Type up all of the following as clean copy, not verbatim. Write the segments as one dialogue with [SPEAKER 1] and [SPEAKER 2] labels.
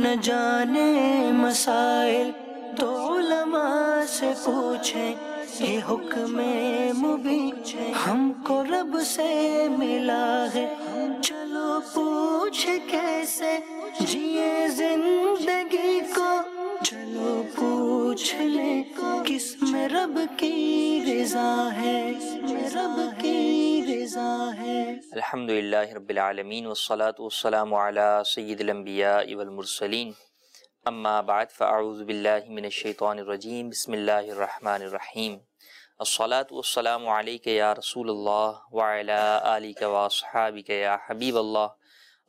[SPEAKER 1] نہ جانے مسائل تو علماء سے پوچھیں، یہ حکم مبین ہم کو رب سے ملا ہے، چلو پوچھ کیسے جیے زندگی کو، چلو پوچھ لیں کس میں رب کی رضا ہے، رب کی رضا ہے۔
[SPEAKER 2] الحمدللہ رب العالمین والصلاة والسلام علی سید الانبیاء والمرسلین، اما بعد فاعوذ باللہ من الشیطان الرجیم، بسم اللہ الرحمن الرحیم۔ الصلاة والسلام علیک یا رسول اللہ وعلی آلک واصحابک یا حبیب اللہ،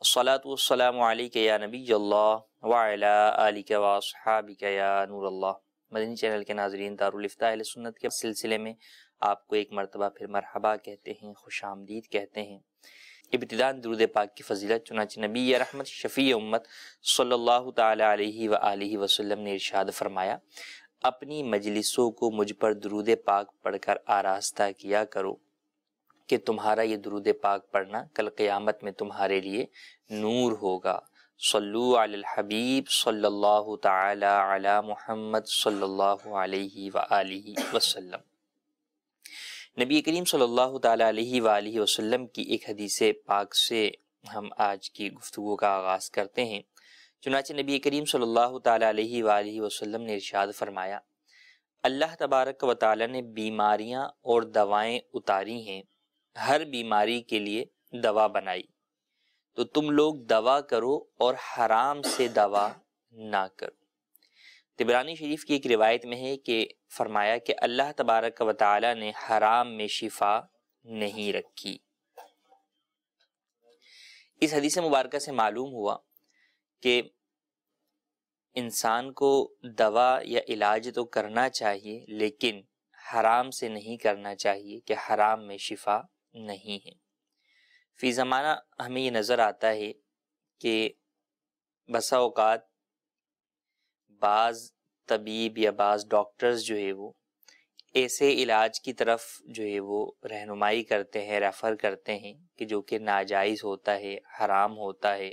[SPEAKER 2] الصلاة والسلام علیک یا نبی اللہ وعلی آلک واصحابک یا نور اللہ۔ مدنی چینل کے ناظرین، دارالفتاح اہل سنت کے سلسلے میں آپ کو ایک مرتبہ پھر مرحبا کہتے ہیں، خوش آمدید کہتے ہیں۔ ابتداءً درود پاک کی فضیلت، چنانچہ نبی رحمت شفیع امت صلی اللہ تعالی علیہ وآلہ وسلم نے ارشاد فرمایا، اپنی مجلسوں کو مجھ پر درود پاک پڑھ کر آراستہ کیا کرو کہ تمہارا یہ درود پاک پڑھنا کل قیامت میں تمہارے لیے نور ہوگا۔ صلو علی الحبیب صلی اللہ تعالی علی محمد صلی اللہ علیہ وآلہ وسلم۔ نبی کریم صلی اللہ تعالی علیہ وآلہ وسلم کی ایک حدیث پاک سے ہم آج کی گفتگو کا آغاز کرتے ہیں۔ چنانچہ نبی کریم صلی اللہ تعالی علیہ وآلہ وسلم نے ارشاد فرمایا، اللہ تبارک و تعالی نے بیماریاں اور دوائیں اتاری ہیں، ہر بیماری کے لیے دوا بنائی، تو تم لوگ دوا کرو اور حرام سے دوا نہ کرو۔ طبرانی شریف کی ایک روایت میں ہے کہ فرمایا کہ اللہ تبارک و تعالی نے حرام میں شفا نہیں رکھی۔ اس حدیث مبارکہ سے معلوم ہوا کہ انسان کو دوا یا علاج تو کرنا چاہیے، لیکن حرام سے نہیں کرنا چاہیے کہ حرام میں شفا نہیں ہے۔ فی زمانہ ہمیں یہ نظر آتا ہے کہ بسا اوقات بعض طبیب یا بعض ڈاکٹرز جو ہے وہ ایسے علاج کی طرف جو ہے وہ رہنمائی کرتے ہیں، ریفر کرتے ہیں کہ جو کہ ناجائز ہوتا ہے، حرام ہوتا ہے،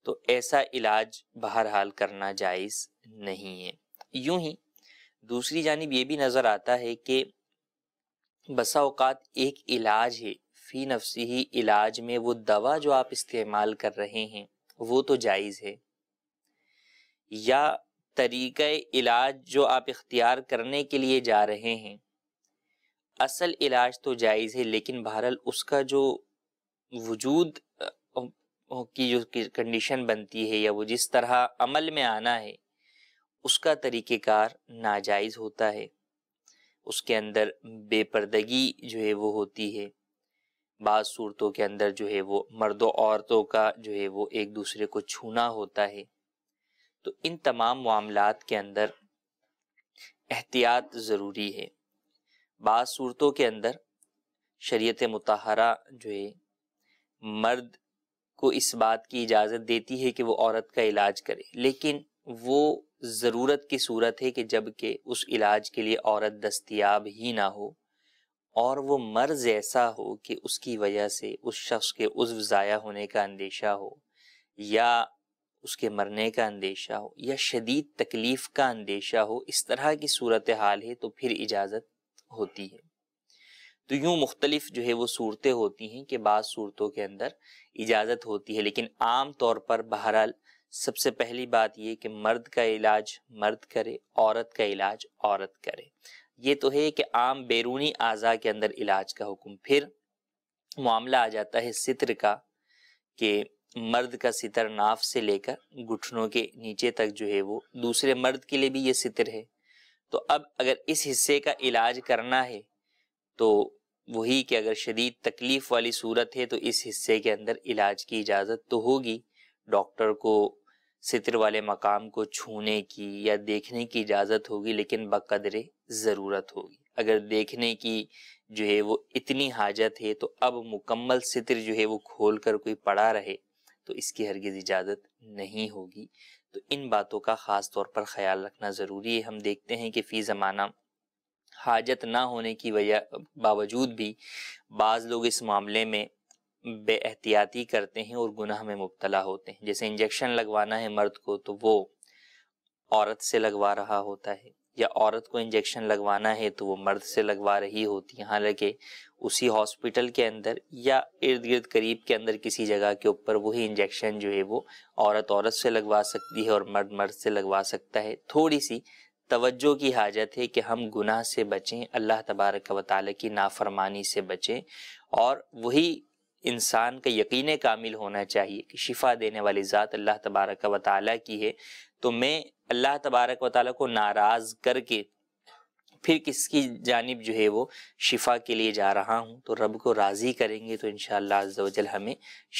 [SPEAKER 2] تو ایسا علاج بہرحال کرنا جائز نہیں ہے۔ یوں ہی دوسری جانب یہ بھی نظر آتا ہے کہ بسا اوقات ایک علاج ہے، فی نفسی ہی علاج میں وہ دوا جو آپ استعمال کر رہے ہیں وہ تو جائز ہے، یا طریقہ علاج جو آپ اختیار کرنے کے لیے جا رہے ہیں اصل علاج تو جائز ہے، لیکن بہرحال اس کا جو وجود کی جو کنڈیشن بنتی ہے یا وہ جس طرح عمل میں آنا ہے اس کا طریقہ کار ناجائز ہوتا ہے، اس کے اندر بے پردگی جو ہے وہ ہوتی ہے، بعض صورتوں کے اندر جو ہے وہ مرد و عورتوں کا جو ہے وہ ایک دوسرے کو چھونا ہوتا ہے۔ تو ان تمام معاملات کے اندر احتیاط ضروری ہے۔ بعض صورتوں کے اندر شریعت مطہرہ جو ہے مرد کو اس بات کی اجازت دیتی ہے کہ وہ عورت کا علاج کرے، لیکن وہ ضرورت کی صورت ہے کہ جب کہ اس علاج کے لیے عورت دستیاب ہی نہ ہو اور وہ مرض ایسا ہو کہ اس کی وجہ سے اس شخص کے عضو ضائع ہونے کا اندیشہ ہو، یا اس کے مرنے کا اندیشہ ہو، یا شدید تکلیف کا اندیشہ ہو، اس طرح کی صورتحال ہے تو پھر اجازت ہوتی ہے۔ تو یوں مختلف جو ہے وہ صورتیں ہوتی ہیں کہ بعض صورتوں کے اندر اجازت ہوتی ہے، لیکن عام طور پر بہرحال سب سے پہلی بات یہ کہ مرد کا علاج مرد کرے، عورت کا علاج عورت کرے۔ یہ تو ہے کہ عام بیرونی اعضاء کے اندر علاج کا حکم۔ پھر معاملہ آ جاتا ہے ستر کا، کہ مرد کا ستر ناف سے لے کر گھٹنوں کے نیچے تک جو ہے وہ دوسرے مرد کے لیے بھی یہ ستر ہے۔ تو اب اگر اس حصے کا علاج کرنا ہے تو وہی کہ اگر شدید تکلیف والی صورت ہے تو اس حصے کے اندر علاج کی اجازت تو ہوگی، ڈاکٹر کو ستر والے مقام کو چھونے کی یا دیکھنے کی اجازت ہوگی، لیکن بقدر ضرورت ہوگی۔ اگر دیکھنے کی جو ہے وہ اتنی حاجت ہے تو اب مکمل ستر جو ہے وہ کھول کر کوئی پڑا رہے تو اس کی ہرگز اجازت نہیں ہوگی۔ تو ان باتوں کا خاص طور پر خیال رکھنا ضروری ہے۔ ہم دیکھتے ہیں کہ فی زمانہ حاجت نہ ہونے کی باوجود بھی بعض لوگ اس معاملے میں بے احتیاطی کرتے ہیں اور گناہ میں مبتلا ہوتے ہیں. جیسے انجیکشن لگوانا ہے مرد کو تو وہ عورت سے لگوا رہا ہوتا ہے، یا عورت کو انجیکشن لگوانا ہے تو وہ مرد سے لگوا رہی ہوتی ہے، حالانکہ اسی ہاسپٹل کے اندر یا ارد گرد قریب کے اندر کسی جگہ کے اوپر وہی انجیکشن جو ہے وہ عورت سے لگوا سکتی ہے اور مرد سے لگوا سکتا ہے. تھوڑی سی توجہ کی حاجت ہے کہ ہم گناہ سے بچیں، اللہ تبارک و تعالیٰ کی نافرمانی سے بچیں، اور وہی انسان کا یقین کامل ہونا چاہیے کہ شفا دینے والی ذات اللہ تبارک و تعالیٰ کی ہے. تو میں اللہ تبارک و تعالیٰ کو ناراض کر کے پھر کس کی جانب جو ہے وہ شفا کے لیے جا رہا ہوں؟ تو رب کو راضی کریں گے تو انشاءاللہ عز و جل ہمیں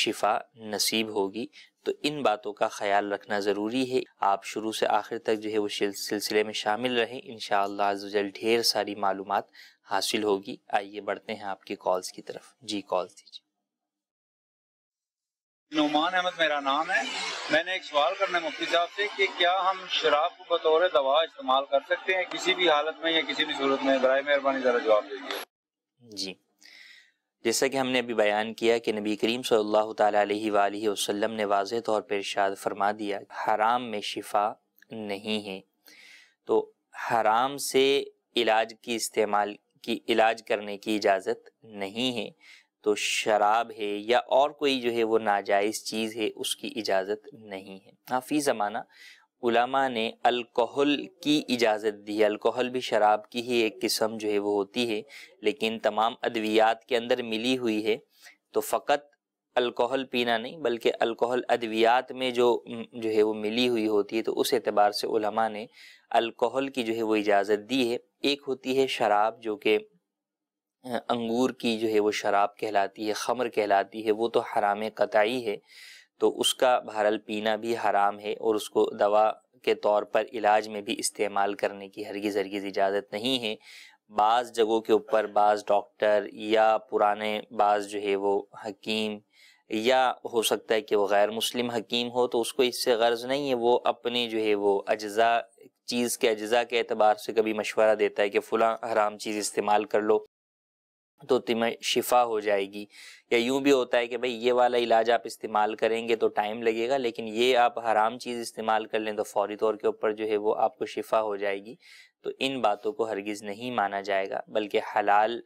[SPEAKER 2] شفا نصیب ہوگی. تو ان باتوں کا خیال رکھنا ضروری ہے. آپ شروع سے آخر تک جو ہے وہ سلسلے میں شامل رہیں، انشاءاللہ عز و جل ڈھیر ساری معلومات حاصل ہوگی. آئیے بڑھتے ہیں آپ کی کالز کی طرف. جی کالز دیجیے.
[SPEAKER 3] نعمان احمد میرا نام ہے. میں نے ایک سوال کرنا ہے مفتی صاحب سے کہ کیا ہم شراب کو بطور دوا استعمال کر سکتے ہیں کسی بھی حالت میں یا کسی بھی صورت میں؟ برائے مہربانی ذرا جواب دیجیے.
[SPEAKER 2] جی، جیسا کہ ہم نے ابھی بیان کیا کہ نبی کریم صلی اللہ تعالیٰ علیہ وآلہ وسلم نے واضح طور پر ارشاد فرما دیا حرام میں شفا نہیں ہے. تو حرام سے علاج کرنے کی اجازت نہیں ہے. تو شراب ہے یا اور کوئی جو ہے وہ ناجائز چیز ہے اس کی اجازت نہیں ہے. ہاں، فی زمانہ علماء نے الکحل کی اجازت دی ہے. الکحل بھی شراب کی ہی ایک قسم جو ہے وہ ہوتی ہے، لیکن تمام ادویات کے اندر ملی ہوئی ہے. تو فقط الکحل پینا نہیں بلکہ الکحل ادویات میں جو ہے وہ ملی ہوئی ہوتی ہے، تو اس اعتبار سے علماء نے الکحل کی جو ہے وہ اجازت دی ہے. ایک ہوتی ہے شراب جو کہ انگور کی جو ہے وہ شراب کہلاتی ہے، خمر کہلاتی ہے، وہ تو حرام قطعی ہے. تو اس کا بہرحال پینا بھی حرام ہے، اور اس کو دوا کے طور پر علاج میں بھی استعمال کرنے کی ہرگز اجازت نہیں ہے. بعض جگہوں کے اوپر بعض ڈاکٹر یا پرانے بعض جو ہے وہ حکیم، یا ہو سکتا ہے کہ وہ غیر مسلم حکیم ہو، تو اس کو اس سے غرض نہیں ہے، وہ اپنے جو ہے وہ چیز کے اجزاء کے اعتبار سے کبھی مشورہ دیتا ہے کہ فلاں حرام چیز استعمال کر لو تو تمہیں شفا ہو جائے گی. یا یوں بھی ہوتا ہے کہ بھئی یہ والا علاج آپ استعمال کریں گے تو ٹائم لگے گا، لیکن یہ آپ حرام چیز استعمال کر لیں تو فوری طور کے اوپر جو ہے وہ آپ کو شفا ہو جائے گی. تو ان باتوں کو ہرگز نہیں مانا جائے گا، بلکہ حلال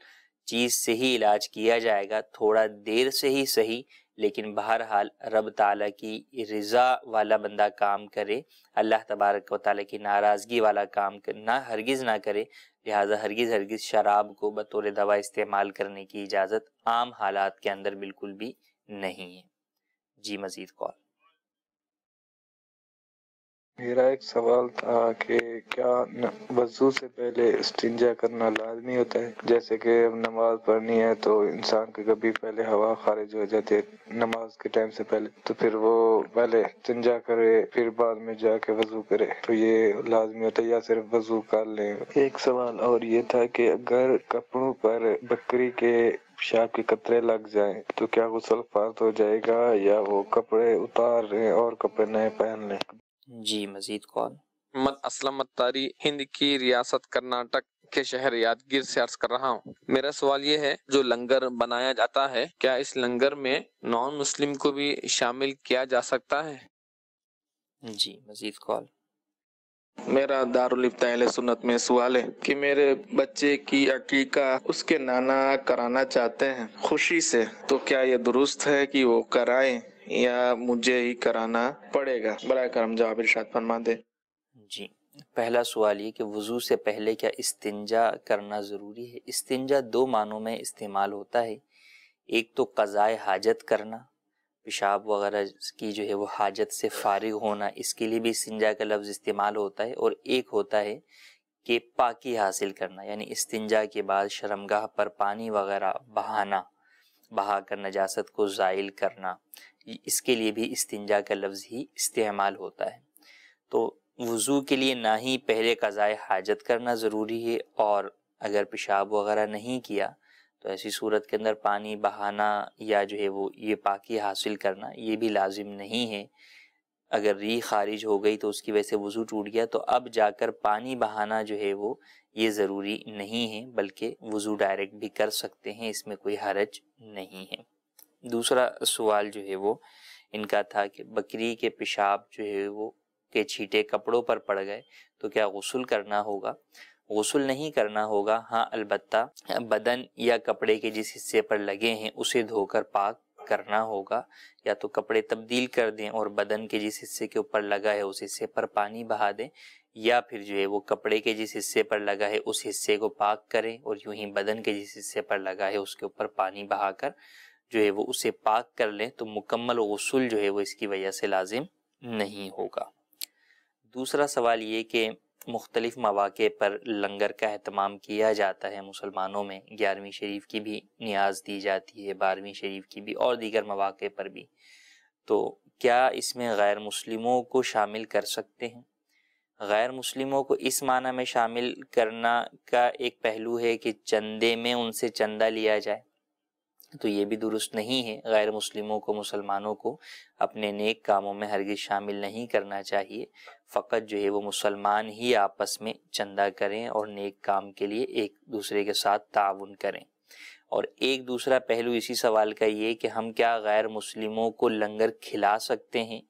[SPEAKER 2] چیز سے ہی علاج کیا جائے گا، تھوڑا دیر سے ہی صحیح، لیکن بہرحال رب تعالیٰ کی رضا والا بندہ کام کرے، اللہ تبارک و تعالیٰ کی ناراضگی والا کام ہرگز نہ کرے. لہٰذا ہرگز شراب کو بطور دوا استعمال کرنے کی اجازت عام حالات کے اندر بالکل بھی نہیں ہے. جی مزید کال.
[SPEAKER 4] میرا ایک سوال تھا کہ کیا وضو سے پہلے استنجا کرنا لازمی ہوتا ہے؟ جیسے کہ نماز پڑھنی ہے تو انسان کے کبھی پہلے ہوا خارج ہو جاتی ہے نماز کے ٹائم سے پہلے، تو پھر وہ پہلے استنجا کرے پھر بعد میں جا کے وضو کرے، تو یہ لازمی ہوتا ہے یا صرف وضو کر لیں؟ ایک سوال اور یہ تھا کہ اگر کپڑوں پر بکری کے پیشاب کے قطرے لگ جائیں تو کیا غسل فرض ہو جائے گا یا وہ کپڑے اتار لیں اور کپڑے نئے پہن لیں؟
[SPEAKER 2] جی مزید کال.
[SPEAKER 5] محمد اسلم اتاری ہند کی ریاست کرناٹک کے شہر یادگیر سے عرض کر رہا ہوں. میرا سوال یہ ہے جو لنگر بنایا جاتا ہے کیا اس لنگر میں نان مسلم کو بھی شامل کیا جا سکتا ہے؟
[SPEAKER 2] جی مزید کال.
[SPEAKER 6] میرا دارالفتہ اہل سنت میں سوال ہے کہ میرے بچے کی عقیقہ اس کے نانا کرانا چاہتے ہیں خوشی سے، تو کیا یہ درست ہے کہ وہ کرائیں یا مجھے ہی کرانا پڑے گا؟ برائے کرم جواب ارشاد فرما دیں.
[SPEAKER 2] جی، پہلا سوال یہ کہ وضو سے پہلے کیا استنجا کرنا ضروری ہے؟ استنجا دو معنوں میں استعمال ہوتا ہے. ایک تو قضائے حاجت کرنا، پیشاب وغیرہ کی جو ہے وہ حاجت سے فارغ ہونا، اس کے لیے بھی استنجا کا لفظ استعمال ہوتا ہے. اور ایک ہوتا ہے کہ پاکی حاصل کرنا، یعنی استنجا کے بعد شرمگاہ پر پانی وغیرہ بہا کر نجاست کو زائل کرنا، اس کے لیے بھی استنجا کا لفظ ہی استعمال ہوتا ہے. تو وضو کے لیے نہ ہی پہلے قضائے حاجت کرنا ضروری ہے، اور اگر پیشاب وغیرہ نہیں کیا تو ایسی صورت کے اندر پانی بہانا یا جو ہے وہ یہ پاکی حاصل کرنا یہ بھی لازم نہیں ہے. اگر ری خارج ہو گئی تو اس کی وجہ سے وضو ٹوٹ گیا تو اب جا کر پانی بہانا جو ہے وہ یہ ضروری نہیں ہے، بلکہ وضو ڈائریکٹ بھی کر سکتے ہیں، اس میں کوئی حرج نہیں ہے. دوسرا سوال جو ہے وہ ان کا تھا کہ بکری کے پیشاب جو ہے وہ کے چھینٹے کپڑوں پر پڑ گئے تو کیا غسل کرنا ہوگا؟ غسل نہیں کرنا ہوگا، ہاں البتہ بدن یا کپڑے کے جس حصے پر لگے ہیں اسے دھو کر پاک کرنا ہوگا، یا تو کپڑے تبدیل کر دیں اور بدن کے جس حصے کے اوپر لگا ہے اس حصے پر پانی بہا دیں، یا پھر جو ہے وہ کپڑے کے جس حصے پر لگا ہے اس حصے کو پاک کریں اور یوں ہی بدن کے جس حصے پر لگا ہے اس کے اوپر پانی بہا کر جو ہے وہ اسے پاک کر لیں، تو مکمل غسل جو ہے وہ اس کی وجہ سے لازم نہیں ہوگا۔ دوسرا سوال یہ کہ مختلف مواقع پر لنگر کا اہتمام کیا جاتا ہے مسلمانوں میں، 11ویں شریف کی بھی نیاز دی جاتی ہے، 12ویں شریف کی بھی اور دیگر مواقع پر بھی، تو کیا اس میں غیر مسلموں کو شامل کر سکتے ہیں؟ غیر مسلموں کو اس معنی میں شامل کرنا کا ایک پہلو ہے کہ چندے میں ان سے چندہ لیا جائے، تو یہ بھی درست نہیں ہے۔ غیر مسلموں کو مسلمانوں کو اپنے نیک کاموں میں ہرگز شامل نہیں کرنا چاہیے، فقط جو ہے وہ مسلمان ہی آپس میں چندہ کریں اور نیک کام کے لیے ایک دوسرے کے ساتھ تعاون کریں۔ اور ایک دوسرا پہلو اسی سوال کا یہ کہ ہم کیا غیر مسلموں کو لنگر کھلا سکتے ہیں؟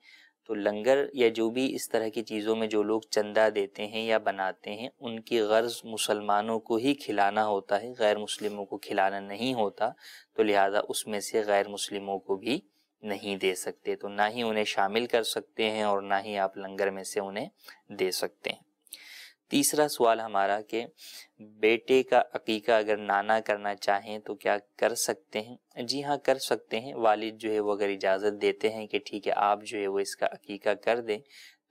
[SPEAKER 2] تو لنگر یا جو بھی اس طرح کی چیزوں میں جو لوگ چندہ دیتے ہیں یا بناتے ہیں ان کی غرض مسلمانوں کو ہی کھلانا ہوتا ہے، غیر مسلموں کو کھلانا نہیں ہوتا، تو لہذا اس میں سے غیر مسلموں کو بھی نہیں دے سکتے، تو نہ ہی انہیں شامل کر سکتے ہیں اور نہ ہی آپ لنگر میں سے انہیں دے سکتے ہیں۔ تیسرا سوال ہمارا کہ بیٹے کا عقیقہ اگر نانا کرنا چاہیں تو کیا کر سکتے ہیں؟ جی ہاں کر سکتے ہیں، والد جو ہے وہ اگر اجازت دیتے ہیں کہ ٹھیک ہے آپ جو ہے وہ اس کا عقیقہ کر دیں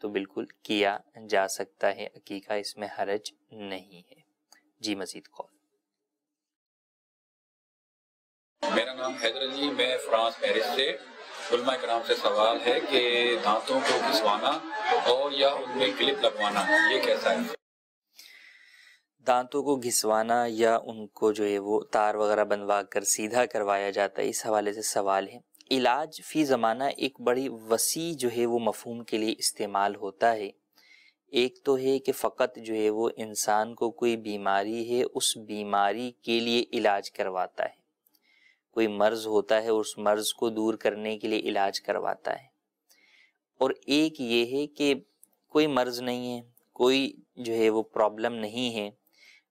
[SPEAKER 2] تو بالکل کیا جا سکتا ہے، عقیقہ اس میں حرج نہیں ہے۔ جی مزید کال۔
[SPEAKER 7] میرا نام حیدر علی، میں فرانس پیرس سے۔ علماء کرام سے سوال ہے کہ دانتوں کو گھسوانا اور یا ان میں کلپ لگوانا یہ کیسا ہے؟
[SPEAKER 2] دانتوں کو گھسوانا یا ان کو جو ہے وہ تار وغیرہ بنوا کر سیدھا کروایا جاتا ہے، اس حوالے سے سوال ہے۔ علاج فی زمانہ ایک بڑی وسیع جو ہے وہ مفہوم کے لیے استعمال ہوتا ہے۔ ایک تو ہے کہ فقط جو ہے وہ انسان کو کوئی بیماری ہے اس بیماری کے لیے علاج کرواتا ہے، کوئی مرض ہوتا ہے اس مرض کو دور کرنے کے لیے علاج کرواتا ہے، اور ایک یہ ہے کہ کوئی مرض نہیں ہے، کوئی جو ہے وہ پرابلم نہیں ہے،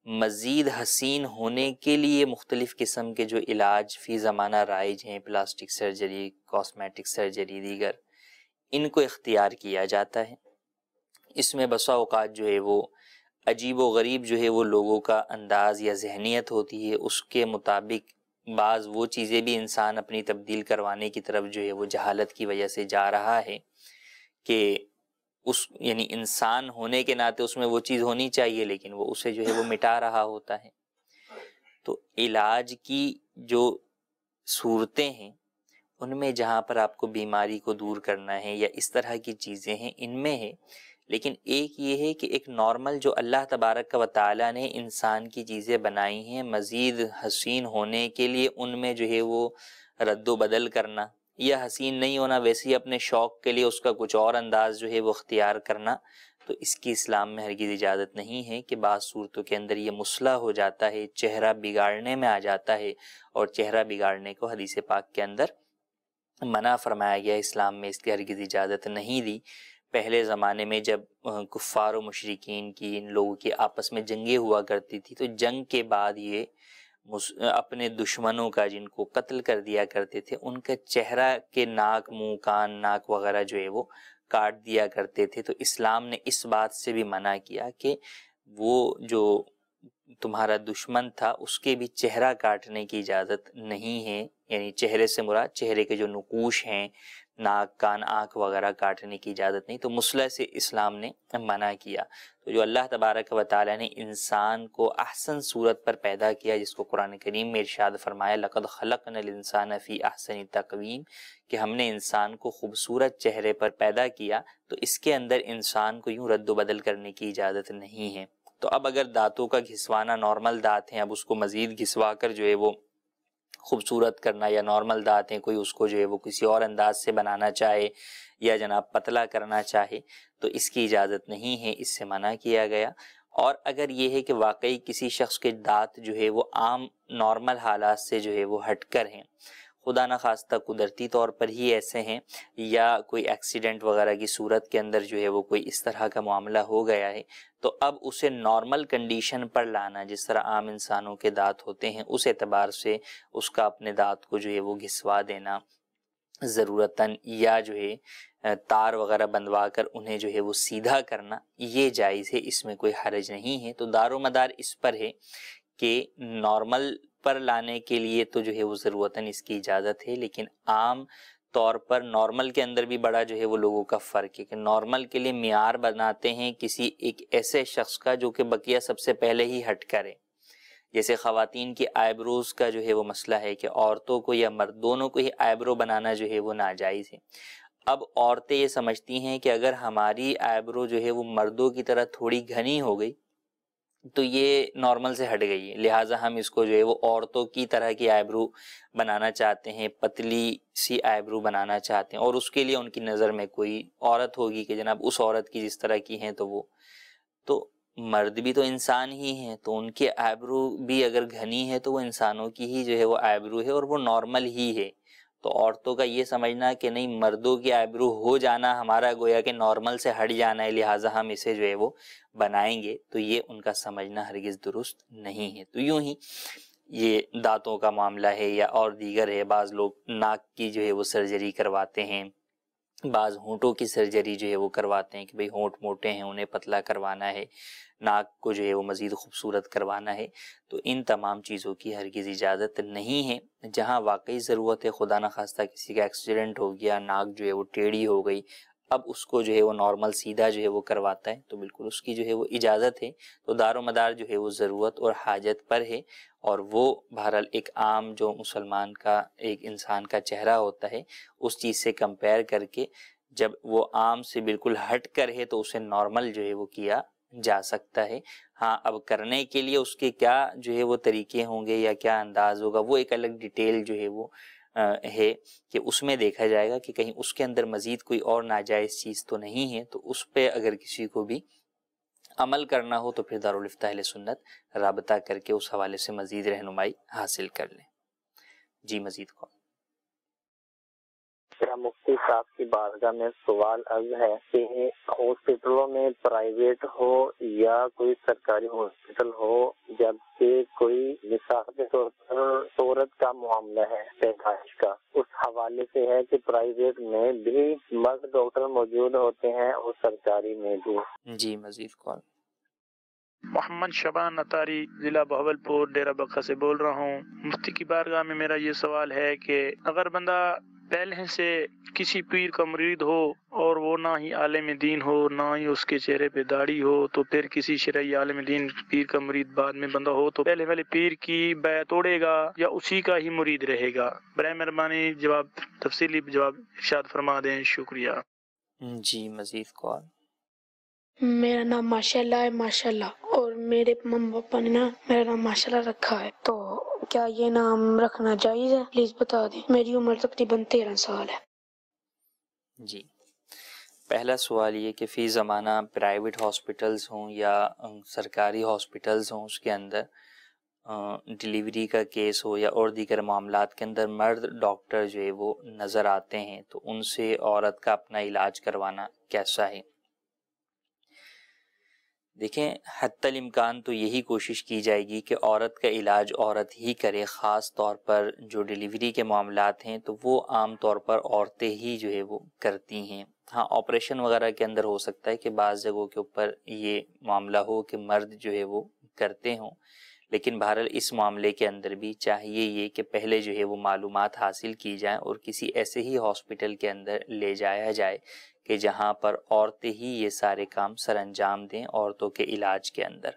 [SPEAKER 2] مزید حسین ہونے کے لیے مختلف قسم کے جو علاج فی زمانہ رائج ہیں، پلاسٹک سرجری، کاسمیٹک سرجری، دیگر، ان کو اختیار کیا جاتا ہے۔ اس میں بسا اوقات جو ہے وہ عجیب و غریب جو ہے وہ لوگوں کا انداز یا ذہنیت ہوتی ہے، اس کے مطابق بعض وہ چیزیں بھی انسان اپنی تبدیل کروانے کی طرف جو ہے وہ جہالت کی وجہ سے جا رہا ہے کہ اس یعنی انسان ہونے کے ناطے اس میں وہ چیز ہونی چاہیے لیکن وہ اسے جو ہے وہ مٹا رہا ہوتا ہے۔ تو علاج کی جو صورتیں ہیں ان میں جہاں پر آپ کو بیماری کو دور کرنا ہے یا اس طرح کی چیزیں ہیں ان میں ہے، لیکن ایک یہ ہے کہ ایک نارمل جو اللہ تبارک و تعالیٰ نے انسان کی چیزیں بنائی ہیں مزید حسین ہونے کے لیے ان میں جو ہے وہ رد و بدل کرنا یا حسین نہیں ہونا ویسے ہی اپنے شوق کے لیے اس کا کچھ اور انداز جو ہے وہ اختیار کرنا، تو اس کی اسلام میں ہرگز اجازت نہیں ہے کہ بعض صورتوں کے اندر یہ مسئلہ ہو جاتا ہے، چہرہ بگاڑنے میں آ جاتا ہے، اور چہرہ بگاڑنے کو حدیث پاک کے اندر منع فرمایا گیا، اسلام میں اس کی ہرگز اجازت نہیں دی۔ پہلے زمانے میں جب کفار و مشرکین کی ان لوگوں کی آپس میں جنگیں ہوا کرتی تھی تو جنگ کے بعد یہ اپنے دشمنوں کا جن کو قتل کر دیا کرتے تھے ان کا چہرہ کے ناک، منہ، کان، ناک وغیرہ جو ہے وہ کاٹ دیا کرتے تھے، تو اسلام نے اس بات سے بھی منع کیا کہ وہ جو تمہارا دشمن تھا اس کے بھی چہرہ کاٹنے کی اجازت نہیں ہے، یعنی چہرے سے مراد چہرے کے جو نقوش ہیں، ناک، کان، آنکھ وغیرہ کاٹنے کی اجازت نہیں، تو مسئلہ سے اسلام نے منع کیا۔ تو جو اللہ تبارک و تعالیٰ نے انسان کو احسن صورت پر پیدا کیا، جس کو قرآن کریم میں ارشاد فرمایا لقد خلقنا الانسان فی احسن تقویم، کہ ہم نے انسان کو خوبصورت چہرے پر پیدا کیا، تو اس کے اندر انسان کو یوں رد و بدل کرنے کی اجازت نہیں ہے۔ تو اب اگر دانتوں کا گھسوانا نارمل دانت ہیں، اب اس کو مزید گھسوا کر جو ہے وہ خوبصورت کرنا، یا نارمل دانت ہیں کوئی اس کو جو ہے وہ کسی اور انداز سے بنانا چاہے یا جناب پتلا کرنا چاہے تو اس کی اجازت نہیں ہے، اس سے منع کیا گیا۔ اور اگر یہ ہے کہ واقعی کسی شخص کے دانت جو ہے وہ عام نارمل حالات سے جو ہے وہ ہٹ کر ہیں، خدا نخواستہ قدرتی طور پر ہی ایسے ہیں یا کوئی ایکسیڈنٹ وغیرہ کی صورت کے اندر جو ہے وہ کوئی اس طرح کا معاملہ ہو گیا ہے، تو اب اسے نارمل کنڈیشن پر لانا، جس طرح عام انسانوں کے دانت ہوتے ہیں اس اعتبار سے اس کا اپنے دانت کو جو ہے وہ گھسوا دینا ضرورتاً، یا جو ہے تار وغیرہ بندوا کر انہیں جو ہے وہ سیدھا کرنا، یہ جائز ہے، اس میں کوئی حرج نہیں ہے۔ تو دار و مدار اس پر ہے کہ نارمل پر لانے کے لیے تو جو ہے وہ ضرورتاً اس کی اجازت ہے، لیکن عام طور پر نارمل کے اندر بھی بڑا جو ہے وہ لوگوں کا فرق ہے کہ نارمل کے لیے معیار بناتے ہیں کسی ایک ایسے شخص کا جو کہ بقیہ سب سے پہلے ہی ہٹ کرے۔ جیسے خواتین کی آئیبروز کا جو ہے وہ مسئلہ ہے کہ عورتوں کو یا مرد دونوں کو ہی آئیبرو بنانا جو ہے وہ ناجائز ہے۔ اب عورتیں یہ سمجھتی ہیں کہ اگر ہماری آئیبرو جو ہے وہ مردوں کی طرح تھوڑی گھنی ہو گئی تو یہ نارمل سے ہٹ گئی ہے، لہٰذا ہم اس کو جو ہے وہ عورتوں کی طرح کی آئیبرو بنانا چاہتے ہیں، پتلی سی آئیبرو بنانا چاہتے ہیں، اور اس کے لیے ان کی نظر میں کوئی عورت ہوگی کہ جناب اس عورت کی جس طرح کی ہیں تو مرد بھی تو انسان ہی ہیں، تو ان کی آئیبرو بھی اگر گھنی ہے تو وہ انسانوں کی ہی جو ہے وہ آئیبرو ہے اور وہ نارمل ہی ہے۔ تو عورتوں کا یہ سمجھنا کہ نہیں مردوں کی آئیبرو ہو جانا ہمارا گویا کہ نارمل سے ہٹ جانا ہے، لہٰذا ہم اسے جو ہے وہ بنائیں گے، تو یہ ان کا سمجھنا ہرگز درست نہیں ہے۔ تو یوں ہی یہ دانتوں کا معاملہ ہے یا اور دیگر ہے، بعض لوگ ناک کی جو ہے وہ سرجری کرواتے ہیں، بعض ہونٹوں کی سرجری جو ہے وہ کرواتے ہیں کہ بھئی ہونٹ موٹے ہیں انہیں پتلا کروانا ہے، ناک کو جو ہے وہ مزید خوبصورت کروانا ہے، تو ان تمام چیزوں کی ہرگز اجازت نہیں ہے۔ جہاں واقعی ضرورت ہے، خدا نخواستہ کسی کا ایکسیڈنٹ ہو گیا، ناک جو ہے وہ ٹیڑھی ہو گئی، اب اس کو جو ہے وہ نارمل سیدھا جو ہے وہ کرواتا ہے تو بالکل اس کی جو ہے وہ اجازت ہے۔ تو دار و مدار جو ہے وہ ضرورت اور حاجت پر ہے، اور وہ بہرحال ایک عام جو مسلمان کا ایک انسان کا چہرہ ہوتا ہے اس چیز سے کمپیئر کر کے جب وہ عام سے بالکل ہٹ کر ہے تو اسے نارمل جو ہے وہ کیا جا سکتا ہے۔ ہاں اب کرنے کے لیے اس کے کیا جو ہے وہ طریقے ہوں گے یا کیا انداز ہوگا وہ ایک الگ ڈیٹیل جو ہے وہ ہے کہ اس میں دیکھا جائے گا کہ کہیں اس کے اندر مزید کوئی اور ناجائز چیز تو نہیں ہے، تو اس پہ اگر کسی کو بھی عمل کرنا ہو تو پھر دارالفتہ اہل سنت رابطہ کر کے اس حوالے سے مزید رہنمائی حاصل کر لیں۔ جی مزید کون؟
[SPEAKER 8] میرا مفتی صاحب کی بارگاہ میں سوال عرض ہے کہ ہاسپٹلوں میں پرائیویٹ ہو یا کوئی سرکاری ہاسپٹل ہو، جب کہ کوئی مثال کے طور پر عورت کا معاملہ ہے پیدائش کا، اس حوالے سے ہے کہ پرائیویٹ میں بھی مرد ڈاکٹر موجود ہوتے ہیں اور سرکاری میں بھی۔
[SPEAKER 2] جی مزید کون؟
[SPEAKER 9] محمد شبان اتاری، ضلع بہاولپور ڈیرہ بقا سے بول رہا ہوں۔ مفتی کی بارگاہ میں میرا یہ سوال ہے کہ اگر بندہ پہلے سے کسی پیر کا مرید ہو اور وہ نہ ہی عالم دین ہو نہ ہی اس کے چہرے پہ داڑھی ہو، تو پھر کسی شرعی عالم دین پیر کا مرید بعد میں بندہ ہو تو پہلے والے پیر کی بیعت توڑے گا یا اسی کا ہی مرید رہے گا؟ برائے مہربانی جواب تفصیلی جواب ارشاد فرما دیں، شکریہ۔
[SPEAKER 2] جی مزید کون؟
[SPEAKER 10] میرا نام ماشاء اللہ ہے، ماشاء اللہ، اور میرے مما پاپا نے میرا نام ماشاء اللہ رکھا ہے، تو کیا یہ نام رکھنا جائز ہے؟ پلیز بتا دیں۔ میری عمر تقریباً 13 سال ہے۔
[SPEAKER 2] جی پہلا سوال یہ کہ فی زمانہ پرائیویٹ ہاسپٹلز ہوں یا سرکاری ہاسپٹلز ہوں، اس کے اندر ڈیلیوری کا کیس ہو یا اور دیگر معاملات کے اندر مرد ڈاکٹر جو ہے وہ نظر آتے ہیں تو ان سے عورت کا اپنا علاج کروانا کیسا ہے؟ دیکھیں حتی الامکان تو یہی کوشش کی جائے گی کہ عورت کا علاج عورت ہی کرے، خاص طور پر جو ڈیلیوری کے معاملات ہیں تو وہ عام طور پر عورتیں ہی جو ہے وہ کرتی ہیں۔ ہاں آپریشن وغیرہ کے اندر ہو سکتا ہے کہ بعض جگہوں کے اوپر یہ معاملہ ہو کہ مرد جو ہے وہ کرتے ہوں، لیکن بہرحال اس معاملے کے اندر بھی چاہیے یہ کہ پہلے جو ہے وہ معلومات حاصل کی جائیں اور کسی ایسے ہی ہاسپٹل کے اندر لے جایا جائے کہ جہاں پر عورتیں ہی یہ سارے کام سر انجام دیں عورتوں کے علاج کے اندر۔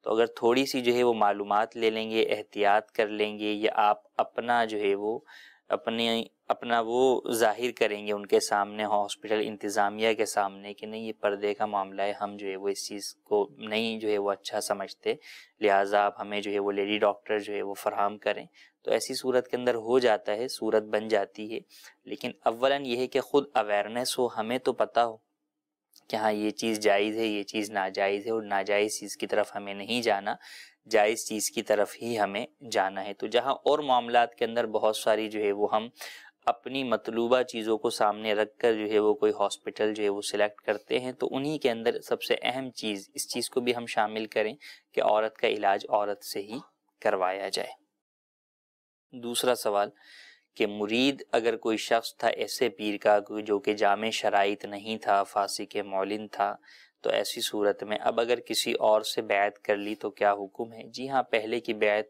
[SPEAKER 2] تو اگر تھوڑی سی جو ہے وہ معلومات لے لیں گے، احتیاط کر لیں گے، یا آپ اپنا جو ہے وہ اپنا وہ ظاہر کریں گے ان کے سامنے، ہاسپٹل انتظامیہ کے سامنے، کہ نہیں یہ پردے کا معاملہ ہے، ہم جو ہے وہ اس چیز کو نہیں جو ہے وہ اچھا سمجھتے، لہٰذا آپ ہمیں جو ہے وہ لیڈی ڈاکٹر جو ہے وہ فراہم کریں، تو ایسی صورت کے اندر ہو جاتا ہے، صورت بن جاتی ہے۔ لیکن اولاً یہ ہے کہ خود اویئرنیس ہو، ہمیں تو پتہ ہو کہ ہاں یہ چیز جائز ہے، یہ چیز ناجائز ہے، اور ناجائز چیز کی طرف ہمیں نہیں جانا، جائز چیز کی طرف ہی ہمیں جانا ہے۔ تو جہاں اور معاملات کے اندر بہت ساری جو ہے وہ ہم اپنی مطلوبہ چیزوں کو سامنے رکھ کر جو ہے وہ کوئی ہاسپٹل جو ہے وہ سلیکٹ کرتے ہیں، تو انہی کے اندر سب سے اہم چیز، اس چیز کو بھی ہم شامل کریں کہ عورت کا علاج عورت سے ہی کروایا جائے۔ دوسرا سوال کہ مرید اگر کوئی شخص تھا ایسے پیر کا جو کہ جامع شرائط نہیں تھا، فاسق معلن تھا، تو ایسی صورت میں اب اگر کسی اور سے بیعت کر لی تو کیا حکم ہے؟ جی ہاں، پہلے کی بیعت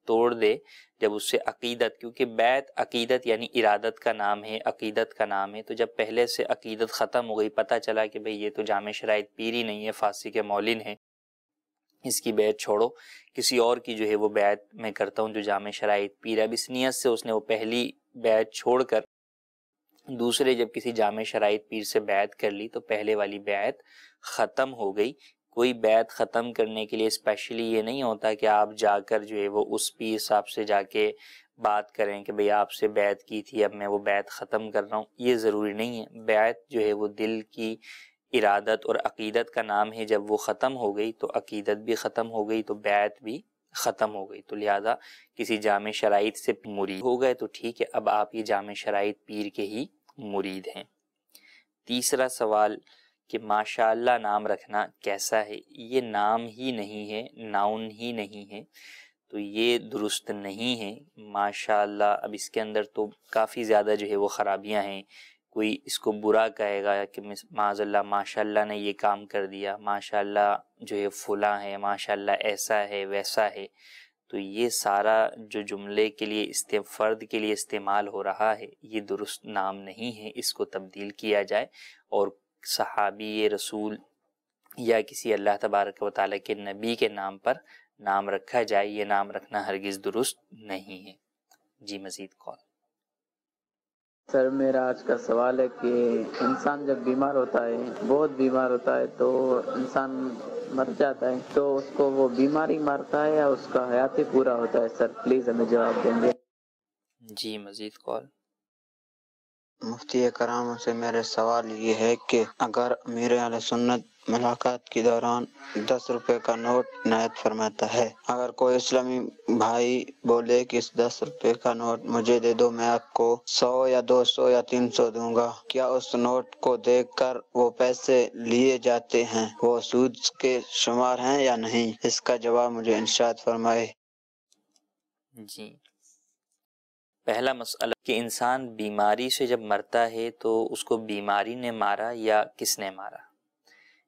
[SPEAKER 2] توڑ دے جب اس سے عقیدت، کیونکہ بیعت عقیدت یعنی ارادت کا نام ہے، عقیدت کا نام ہے، تو جب پہلے سے عقیدت ختم ہو گئی، پتہ چلا کہ بھئی یہ تو جامع شرائط پیر ہی نہیں ہے، فاسق معلن ہے، اس کی بیعت چھوڑو، کسی اور کی جو ہے وہ بیعت میں کرتا ہوں جو جامع شرائط پیر ہے۔ اب اس نیت سے اس نے وہ پہلی بیعت چھوڑ کر دوسرے جب کسی جامع شرائط پیر سے بیعت کر لی تو پہلے والی بیعت ختم ہو گئی۔ کوئی بیعت ختم کرنے کے لیے اسپیشلی یہ نہیں ہوتا کہ آپ جا کر جو ہے وہ اس پیر صاحب سے جا کے بات کریں کہ بھئی آپ سے بیعت کی تھی، اب میں وہ بیعت ختم کر رہا ہوں، یہ ضروری نہیں ہے۔ بیعت جو ہے وہ دل کی ارادت اور عقیدت کا نام ہے، جب وہ ختم ہو گئی تو عقیدت بھی ختم ہو گئی، تو بیعت بھی ختم ہو گئی، تو لہذا کسی جامع شرائط سے مرید ہو گئے تو ٹھیک ہے، اب آپ یہ جامع شرائط پیر کے ہی مرید ہیں۔ تیسرا سوال کہ ماشاءاللہ نام رکھنا کیسا ہے؟ یہ نام ہی نہیں ہے، ناؤن ہی نہیں ہے، تو یہ درست نہیں ہے۔ ماشاءاللہ اب اس کے اندر تو کافی زیادہ جو ہے وہ خرابیاں ہیں، کوئی اس کو برا کہے گا کہ معاذ اللہ ماشاءاللہ نے یہ کام کر دیا، ماشاءاللہ جو ہے فلاں ہے، ماشاءاللہ ایسا ہے ویسا ہے، تو یہ سارا جو جملے کے لیے فرد کے لیے استعمال ہو رہا ہے یہ درست نام نہیں ہے، اس کو تبدیل کیا جائے اور صحابی رسول یا کسی اللہ تبارک و تعالیٰ کے نبی کے نام پر نام رکھا جائے، یہ نام رکھنا ہرگز درست نہیں ہے۔ جی مزید کال۔
[SPEAKER 11] سر میرا آج کا سوال ہے کہ انسان جب بیمار ہوتا ہے، بہت بیمار ہوتا ہے، تو انسان مر جاتا ہے، تو اس کو وہ بیماری مارتا ہے یا اس کا حیات ہی پورا ہوتا ہے؟ سر پلیز ہمیں جواب دیں گے۔
[SPEAKER 2] جی مزید کال۔
[SPEAKER 12] مفتی کرام سے میرے سوال یہ ہے کہ اگر امیر اہل سنت ملاقات کے دوران 10 روپے کا نوٹ عنایت فرماتا ہے، اگر کوئی اسلامی بھائی بولے کہ اس 10 روپے کا نوٹ مجھے دے دو، میں آپ کو 100 یا 200 یا 300 دوں گا، کیا اس نوٹ کو دیکھ کر وہ پیسے لیے جاتے ہیں، وہ سود کے شمار ہیں یا نہیں؟ اس کا جواب مجھے ارشاد فرمائے۔
[SPEAKER 2] جی پہلا مسئلہ کہ انسان بیماری سے جب مرتا ہے تو اس کو بیماری نے مارا یا کس نے مارا،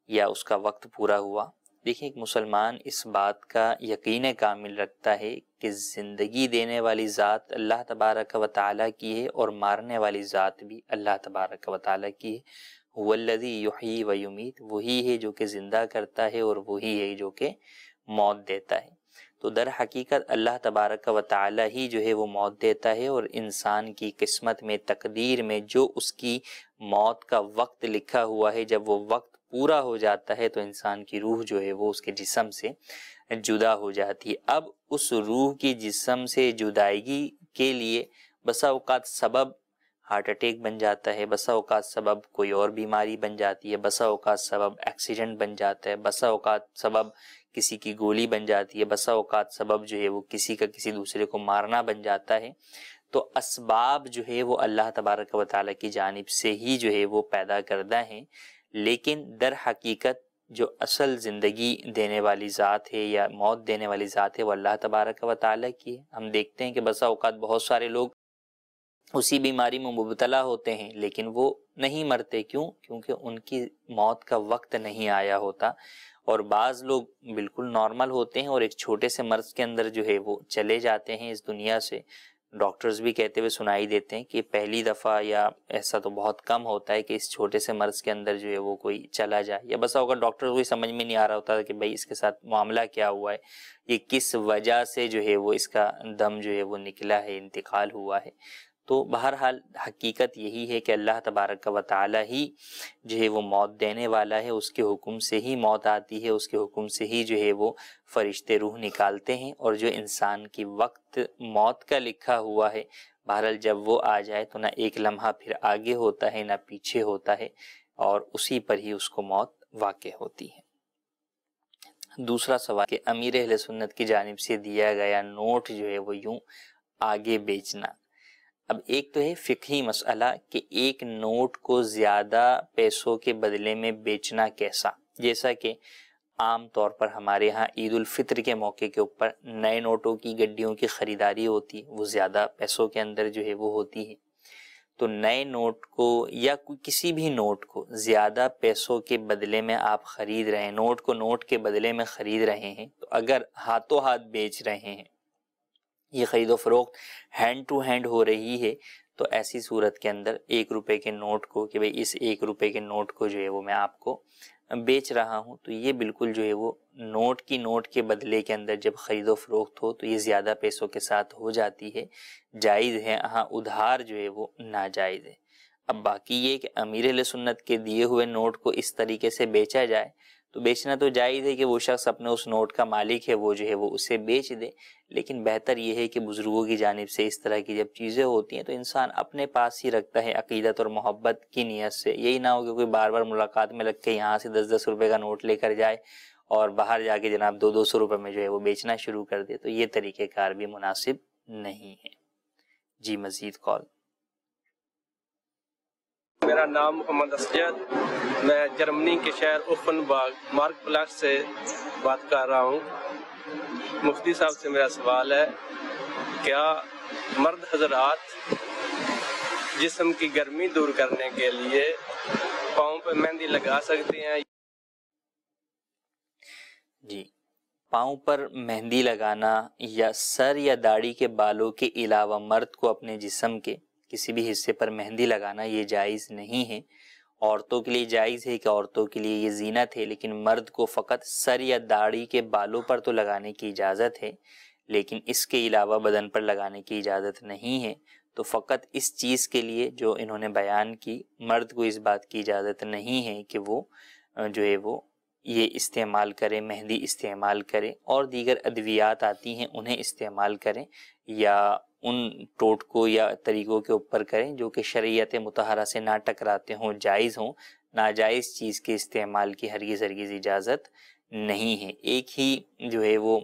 [SPEAKER 2] یا اس کا وقت پورا ہوا؟ دیکھیں ایک مسلمان اس بات کا یقین کامل رکھتا ہے کہ زندگی دینے والی ذات اللہ تبارک و تعالیٰ کی ہے اور مارنے والی ذات بھی اللہ تبارک و تعالیٰ کی ہے۔ هو الذی یحیی و یمیت، وہی ہے جو کہ زندہ کرتا ہے اور وہی ہے جو کہ موت دیتا ہے۔ تو در حقیقت اللہ تبارک و تعالی ہی جو ہے وہ موت دیتا ہے، اور انسان کی قسمت میں تقدیر میں جو اس کی موت کا وقت لکھا ہوا ہے، جب وہ وقت پورا ہو جاتا ہے تو انسان کی روح جو ہے وہ اس کے جسم سے جدا ہو جاتی ہے۔ اب اس روح کی جسم سے جدائیگی کے لیے بسا اوقات سبب ہارٹ اٹیک بن جاتا ہے، بسا اوقات سبب کوئی اور بیماری بن جاتی ہے، بسا اوقات سبب ایکسیڈنٹ بن جاتا ہے، بسا اوقات سبب کسی کی گولی بن جاتی ہے، بسا اوقات سبب جو ہے وہ کسی کا کسی دوسرے کو مارنا بن جاتا ہے۔ تو اسباب جو ہے وہ اللہ تبارک و تعالیٰ کی جانب سے ہی جو ہے وہ پیدا کردہ ہیں، لیکن در حقیقت جو اصل زندگی دینے والی ذات ہے یا موت دینے والی ذات ہے وہ اللہ تبارک و تعالیٰ کی ہے۔ ہم دیکھتے ہیں کہ بسا اوقات بہت سارے لوگ اسی بیماری میں مبتلا ہوتے ہیں لیکن وہ نہیں مرتے، کیوں؟ کیونکہ ان کی موت کا وقت نہیں آیا ہوتا، اور بعض لوگ بالکل نارمل ہوتے ہیں اور ایک چھوٹے سے مرض کے اندر جو ہے وہ چلے جاتے ہیں اس دنیا سے۔ ڈاکٹرز بھی کہتے ہوئے سنائی دیتے ہیں کہ پہلی دفعہ، یا ایسا تو بہت کم ہوتا ہے کہ اس چھوٹے سے مرض کے اندر جو ہے وہ کوئی چلا جائے، یا بس ہوگا ڈاکٹر کو سمجھ میں نہیں آ رہا ہوتا کہ بھائی اس کے ساتھ معاملہ کیا ہوا ہے، یہ کس وجہ سے جو ہے وہ اس کا دم جو ہے وہ نکلا ہے، انتقال ہوا ہے۔ تو بہرحال حقیقت یہی ہے کہ اللہ تبارک و تعالی ہی جو ہے وہ موت دینے والا ہے، اس کے حکم سے ہی موت آتی ہے، اس کے حکم سے ہی جو ہے وہ فرشتے روح نکالتے ہیں، اور جو انسان کی وقت موت کا لکھا ہوا ہے بہرحال جب وہ آ جائے تو نہ ایک لمحہ پھر آگے ہوتا ہے نہ پیچھے ہوتا ہے، اور اسی پر ہی اس کو موت واقع ہوتی ہے۔ دوسرا سوال کہ امیر اہل سنت کی جانب سے دیا گیا نوٹ جو ہے وہ یوں آگے بیچنا۔ اب ایک تو ہے فقہی مسئلہ کہ ایک نوٹ کو زیادہ پیسوں کے بدلے میں بیچنا کیسا، جیسا کہ عام طور پر ہمارے ہاں عید الفطر کے موقع کے اوپر نئے نوٹوں کی گڈیوں کی خریداری ہوتی ہے، وہ زیادہ پیسوں کے اندر جو ہے وہ ہوتی ہے۔ تو نئے نوٹ کو یا کسی بھی نوٹ کو زیادہ پیسوں کے بدلے میں آپ خرید رہے ہیں، نوٹ کو نوٹ کے بدلے میں خرید رہے ہیں، تو اگر ہاتھوں ہاتھ بیچ رہے ہیں، یہ خرید و فروخت ہینڈ ٹو ہینڈ ہو رہی ہے، تو ایسی صورت کے اندر 1 روپے کے نوٹ کو کہ بھئی اس 1 روپے کے نوٹ کو جو ہے وہ میں آپ کو بیچ رہا ہوں، تو یہ بالکل جو ہے وہ نوٹ کے بدلے کے اندر جب خرید و فروخت ہو تو یہ زیادہ پیسوں کے ساتھ ہو جاتی ہے، جائز ہے، ہاں ادھار جو ہے وہ ناجائز ہے۔ اب باقی یہ کہ امیر اہل سنت کے دیے ہوئے نوٹ کو اس طریقے سے بیچا جائے تو بیچنا تو جائز ہے کہ وہ شخص اپنے اس نوٹ کا مالک ہے، وہ جو ہے وہ اسے بیچ دے، لیکن بہتر یہ ہے کہ بزرگوں کی جانب سے اس طرح کی جب چیزیں ہوتی ہیں تو انسان اپنے پاس ہی رکھتا ہے عقیدت اور محبت کی نیت سے، یہی نہ ہو کہ کوئی بار بار ملاقات میں لگ کے یہاں سے 10-10 روپے کا نوٹ لے کر جائے اور باہر جا کے جناب 200 روپے میں جو ہے وہ بیچنا شروع کر دے، تو یہ طریقہ کار بھی مناسب نہیں ہے۔ جی مزید کال۔
[SPEAKER 13] میرا نام محمد اسجد، میں جرمنی کے شہر اوفنبرگ مارک پلاس سے بات کر رہا ہوں۔ مفتی صاحب سے میرا سوال ہے، کیا مرد حضرات جسم کی گرمی دور کرنے کے لیے پاؤں پہ مہندی لگا سکتے ہیں؟
[SPEAKER 2] جی، پاؤں پر مہندی لگانا یا سر یا داڑھی کے بالوں کے علاوہ مرد کو اپنے جسم کے کسی بھی حصے پر مہندی لگانا یہ جائز نہیں ہے۔ عورتوں کے لیے جائز ہے کہ عورتوں کے لیے یہ زینت ہے، لیکن مرد کو فقط سر یا داڑھی کے بالوں پر تو لگانے کی اجازت ہے، لیکن اس کے علاوہ بدن پر لگانے کی اجازت نہیں ہے۔ تو فقط اس چیز کے لیے جو انہوں نے بیان کی، مرد کو اس بات کی اجازت نہیں ہے کہ وہ جو ہے وہ یہ استعمال کرے، مہندی استعمال کرے، اور دیگر ادویات آتی ہیں انہیں استعمال کریں، یا ان ٹوٹکوں یا طریقوں کے اوپر کریں جو کہ شریعت مطہرہ سے نہ ٹکراتے ہوں، جائز ہوں۔ ناجائز چیز کے استعمال کی ہرگز اجازت نہیں ہے۔ ایک ہی جو ہے وہ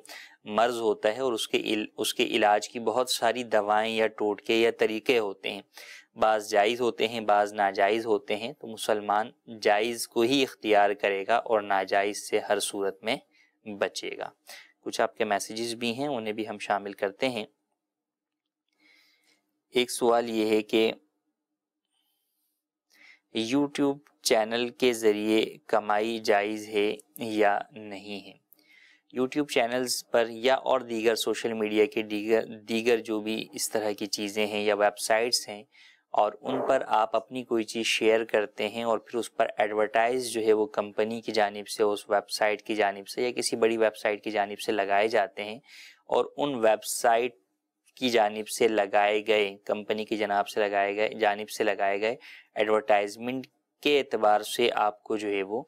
[SPEAKER 2] مرض ہوتا ہے اور اس کے علاج کی بہت ساری دوائیں یا ٹوٹکے یا طریقے ہوتے ہیں، بعض جائز ہوتے ہیں، بعض ناجائز ہوتے ہیں، تو مسلمان جائز کو ہی اختیار کرے گا اور ناجائز سے ہر صورت میں بچے گا۔ کچھ آپ کے میسیجز بھی ہیں، انہیں بھی ہم شامل کرتے ہیں۔ ایک سوال یہ ہے کہ یوٹیوب چینل کے ذریعے کمائی جائز ہے یا نہیں ہے؟ یوٹیوب چینلز پر یا اور دیگر سوشل میڈیا کے دیگر جو بھی اس طرح کی چیزیں ہیں یا ویب سائٹس ہیں، اور ان پر آپ اپنی کوئی چیز شیئر کرتے ہیں اور پھر اس پر ایڈورٹائز جو ہے وہ کمپنی کی جانب سے، اس ویب سائٹ کی جانب سے یا کسی بڑی ویب سائٹ کی جانب سے لگائے جاتے ہیں، اور ان ویب سائٹ کی جانب سے لگائے گئے، کمپنی کی جانب سے لگائے گئے ایڈورٹائزمنٹ کے اعتبار سے آپ کو جو ہے وہ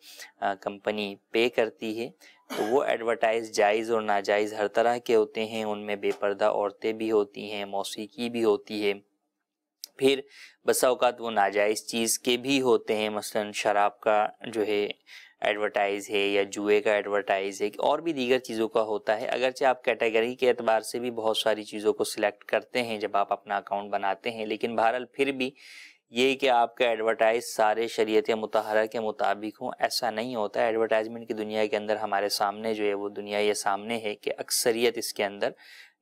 [SPEAKER 2] کمپنی پے کرتی ہے، تو وہ ایڈورٹائز جائز اور ناجائز ہر طرح کے ہوتے ہیں۔ ان میں بے پردہ عورتیں بھی ہوتی ہیں، موسیقی بھی ہوتی ہے، پھر بسا اوقات وہ ناجائز چیز کے بھی ہوتے ہیں، مثلا شراب کا جو ہے ایڈورٹائز ہے یا جوئے کا ایڈورٹائز ہے، اور بھی دیگر چیزوں کا ہوتا ہے۔ اگرچہ آپ کیٹیگری کے اعتبار سے بھی بہت ساری چیزوں کو سلیکٹ کرتے ہیں جب آپ اپنا اکاؤنٹ بناتے ہیں، لیکن بہرحال پھر بھی یہ کہ آپ کا ایڈورٹائز سارے شریعت مطہرہ کے مطابق ہوں، ایسا نہیں ہوتا ہے۔ ایڈورٹائزمنٹ کی دنیا کے اندر ہمارے سامنے جو ہے وہ دنیا یہ سامنے ہے کہ اکثریت اس کے اندر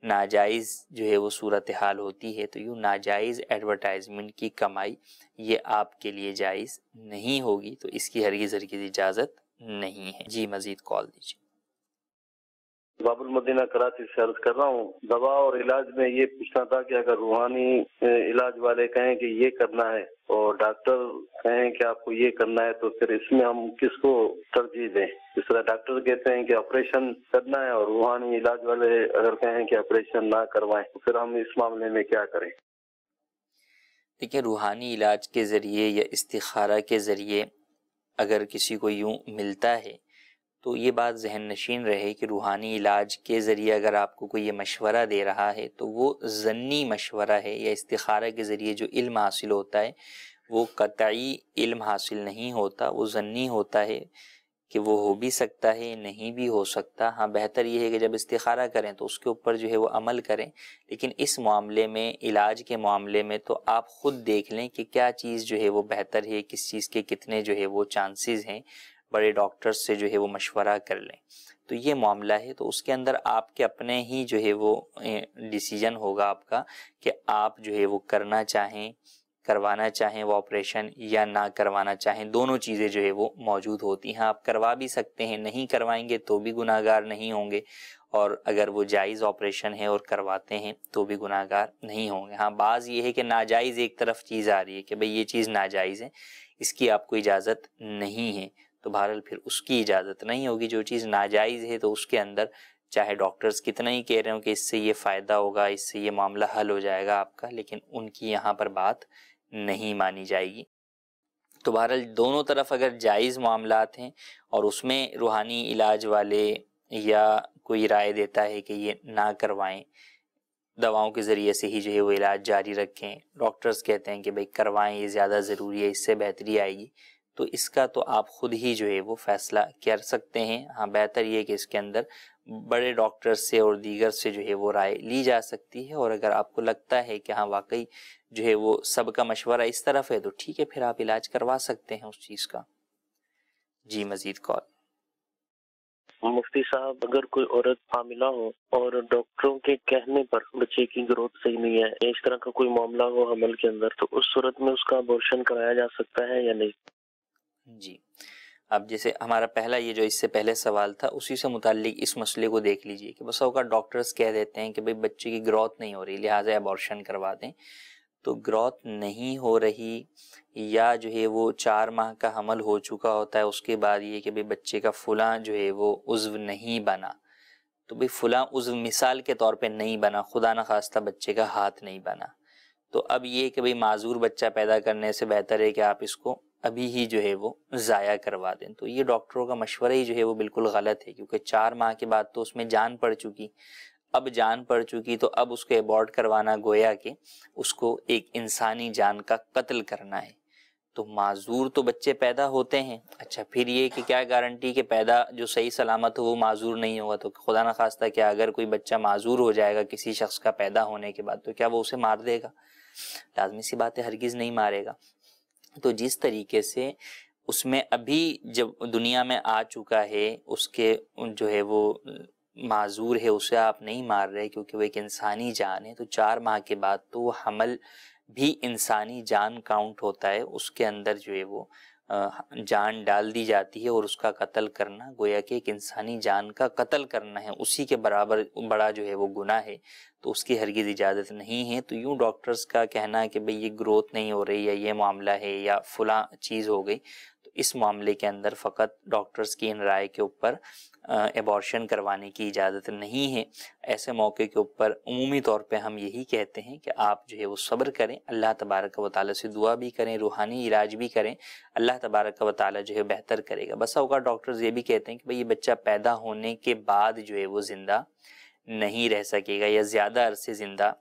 [SPEAKER 2] ناجائز جو ہے وہ صورتحال ہوتی ہے، تو یوں ناجائز ایڈورٹائزمنٹ کی کمائی یہ آپ کے لیے جائز نہیں ہوگی، تو اس کی ہرگز اجازت نہیں ہے۔ جی مزید کال دیجیے۔
[SPEAKER 14] باب المدینہ کراچی سے عرض کر رہا ہوں، دوا اور علاج میں یہ پوچھنا تھا کہ اگر روحانی علاج والے کہیں کہ یہ کرنا ہے اور ڈاکٹر کہیں کہ آپ کو یہ کرنا ہے، تو پھر اس میں ہم کس کو ترجیح دیں؟ جس طرح ڈاکٹر کہتے ہیں کہ آپریشن کرنا ہے اور روحانی علاج والے اگر کہیں کہ آپریشن نہ کروائیں، تو پھر ہم اس معاملے میں کیا کریں؟
[SPEAKER 2] دیکھیں، روحانی علاج کے ذریعے یا استخارہ کے ذریعے اگر کسی کو یوں ملتا ہے تو یہ بات ذہن نشین رہے کہ روحانی علاج کے ذریعے اگر آپ کو کوئی یہ مشورہ دے رہا ہے تو وہ ظنی مشورہ ہے، یا استخارہ کے ذریعے جو علم حاصل ہوتا ہے وہ قطعی علم حاصل نہیں ہوتا، وہ ظنی ہوتا ہے کہ وہ ہو بھی سکتا ہے نہیں بھی ہو سکتا۔ ہاں بہتر یہ ہے کہ جب استخارہ کریں تو اس کے اوپر جو ہے وہ عمل کریں، لیکن اس معاملے میں، علاج کے معاملے میں تو آپ خود دیکھ لیں کہ کیا چیز جو ہے وہ بہتر ہے، کس چیز کے کتنے جو ہے وہ چانسز ہیں، بڑے ڈاکٹرز سے جو ہے وہ مشورہ کر لیں۔ تو یہ معاملہ ہے، تو اس کے اندر آپ کے اپنے ہی جو ہے وہ ڈیسیجن ہوگا آپ کا کہ آپ جو ہے وہ کرنا چاہیں، کروانا چاہیں وہ آپریشن یا نہ کروانا چاہیں۔ دونوں چیزیں جو ہے وہ موجود ہوتی ہیں، آپ کروا بھی سکتے ہیں، نہیں کروائیں گے تو بھی گناہ گار نہیں ہوں گے، اور اگر وہ جائز آپریشن ہے اور کرواتے ہیں تو بھی گناہ گار نہیں ہوں گے۔ ہاں بعض یہ ہے کہ ناجائز ایک طرف چیز آ رہی ہے کہ بھئی یہ چیز ناجائز ہے، اس کی آپ کو اجازت نہیں ہے، تو بہرحال پھر اس کی اجازت نہیں ہوگی۔ جو چیز ناجائز ہے تو اس کے اندر چاہے ڈاکٹرز کتنا ہی کہہ رہے ہوں کہ اس سے یہ فائدہ ہوگا، اس سے یہ معاملہ حل ہو جائے گا آپ کا، لیکن ان کی یہاں پر بات نہیں مانی جائے گی۔ تو بہرحال دونوں طرف اگر جائز معاملات ہیں اور اس میں روحانی علاج والے یا کوئی رائے دیتا ہے کہ یہ نہ کروائیں، دواؤں کے ذریعے سے ہی جو ہے وہ علاج جاری رکھیں، ڈاکٹرز کہتے ہیں کہ بھئی کروائیں، یہ زیادہ ضروری ہے، اس سے بہتری آئے گی، تو اس کا تو آپ خود ہی جو ہے وہ فیصلہ کر سکتے ہیں۔ ہاں بہتر یہ کہ اس کے اندر بڑے ڈاکٹر سے اور دیگر سے جو ہے وہ رائے لی جا سکتی ہے، اور اگر آپ کو لگتا ہے کہ ہاں واقعی جو ہے وہ سب کا مشورہ اس طرف ہے تو ٹھیک ہے، پھر آپ علاج کروا سکتے ہیں اس چیز کا۔ جی مزید کال۔
[SPEAKER 15] مفتی صاحب، اگر کوئی عورت حاملہ ہو اور ڈاکٹروں کے کہنے پر بچے کی گروتھ صحیح نہیں ہے، اس طرح کا کوئی معاملہ ہو حمل کے اندر، تو اس صورت میں اس کا ابورشن کرایا جا سکتا ہے یا نہیں؟
[SPEAKER 2] جی، اب جیسے ہمارا پہلا یہ جو اس سے پہلے سوال تھا، اسی سے متعلق اس مسئلے کو دیکھ لیجئے کہ بس اوقات ڈاکٹرز کہہ دیتے ہیں کہ بھئی بچے کی گروتھ نہیں ہو رہی لہٰذا ابورشن کروا دیں۔ تو گروتھ نہیں ہو رہی یا جو ہے وہ 4 ماہ کا حمل ہو چکا ہوتا ہے، اس کے بعد یہ کہ بھئی بچے کا فلاں جو ہے وہ عضو نہیں بنا، تو بھئی فلاں عضو مثال کے طور پہ نہیں بنا، خدا نخواستہ بچے کا ہاتھ نہیں بنا، تو اب یہ کہ بھئی معذور بچہ پیدا کرنے سے بہتر ہے کہ آپ اس کو ابھی ہی جو ہے وہ ضائع کروا دیں۔ تو یہ ڈاکٹروں کا مشورہ ہی جو ہے وہ بالکل غلط ہے، کیونکہ 4 ماہ کے بعد تو اس میں جان پڑ چکی، اب جان پڑ چکی تو اب اس کو ایبورٹ کروانا گویا کہ اس کو ایک انسانی جان کا قتل کرنا ہے۔ تو معذور تو بچے پیدا ہوتے ہیں، اچھا پھر یہ کہ کیا گارنٹی کہ پیدا جو صحیح سلامت ہو وہ معذور نہیں ہوگا؟ تو خدا نخواستہ کیا اگر کوئی بچہ معذور ہو جائے گا کسی شخص کا پیدا ہونے کے بعد تو کیا وہ اسے مار دے گا؟ لازمی سی بات ہے ہرگز نہیں مارے گا۔ تو جس طریقے سے اس میں ابھی جب دنیا میں آ چکا ہے اس کے جو ہے وہ معذور ہے، اسے آپ نہیں مار رہے کیونکہ وہ ایک انسانی جان ہے، تو 4 ماہ کے بعد تو وہ حمل بھی انسانی جان کاؤنٹ ہوتا ہے، اس کے اندر جو ہے وہ جان ڈال دی جاتی ہے، اور اس کا قتل کرنا گویا کہ ایک انسانی جان کا قتل کرنا ہے، اسی کے برابر بڑا جو ہے وہ گناہ ہے، تو اس کی ہرگز اجازت نہیں ہے۔ تو یوں ڈاکٹرز کا کہنا ہے کہ بھئی یہ گروتھ نہیں ہو رہی یا یہ معاملہ ہے یا فلاں چیز ہو گئی، تو اس معاملے کے اندر فقط ڈاکٹرز کی ان رائے کے اوپر ایبورشن کروانے کی اجازت نہیں ہے۔ ایسے موقع کے اوپر عمومی طور پہ ہم یہی کہتے ہیں کہ آپ جو ہے وہ صبر کریں، اللہ تبارک و تعالیٰ سے دعا بھی کریں، روحانی علاج بھی کریں، اللہ تبارک و تعالیٰ جو ہے بہتر کرے گا۔ بس اوقات ڈاکٹرز یہ بھی کہتے ہیں کہ بھئی یہ بچہ پیدا ہونے کے بعد جو ہے وہ زندہ نہیں رہ سکے گا یا زیادہ عرصے زندہ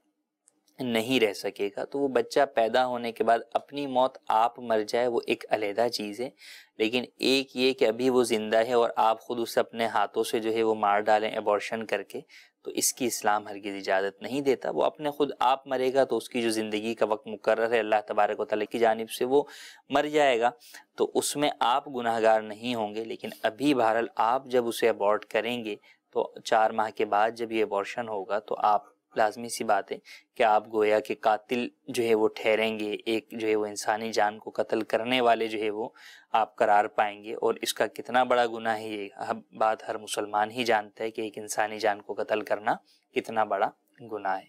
[SPEAKER 2] نہیں رہ سکے گا، تو وہ بچہ پیدا ہونے کے بعد اپنی موت آپ مر جائے وہ ایک علیحدہ چیز ہے، لیکن ایک یہ کہ ابھی وہ زندہ ہے اور آپ خود اسے اپنے ہاتھوں سے جو ہے وہ مار ڈالیں ایبورشن کر کے، تو اس کی اسلام ہرگز اجازت نہیں دیتا۔ وہ اپنے خود آپ مرے گا تو اس کی جو زندگی کا وقت مقرر ہے اللہ تبارک و تعالیٰ کی جانب سے وہ مر جائے گا، تو اس میں آپ گناہ گار نہیں ہوں گے، لیکن ابھی بہرحال آپ جب اسے ابورٹ کریں گے تو 4 ماہ کے بعد جب یہ ایبورشن ہوگا تو آپ لازمی سی بات ہے کہ آپ گویا کہ قاتل جو ہے وہ ٹھہریں گے، ایک جو ہے وہ انسانی جان کو قتل کرنے والے جو ہے وہ آپ قرار پائیں گے، اور اس کا کتنا بڑا گناہ ہے یہ بات ہر مسلمان ہی جانتا ہے کہ ایک انسانی جان کو قتل کرنا کتنا بڑا گناہ ہے۔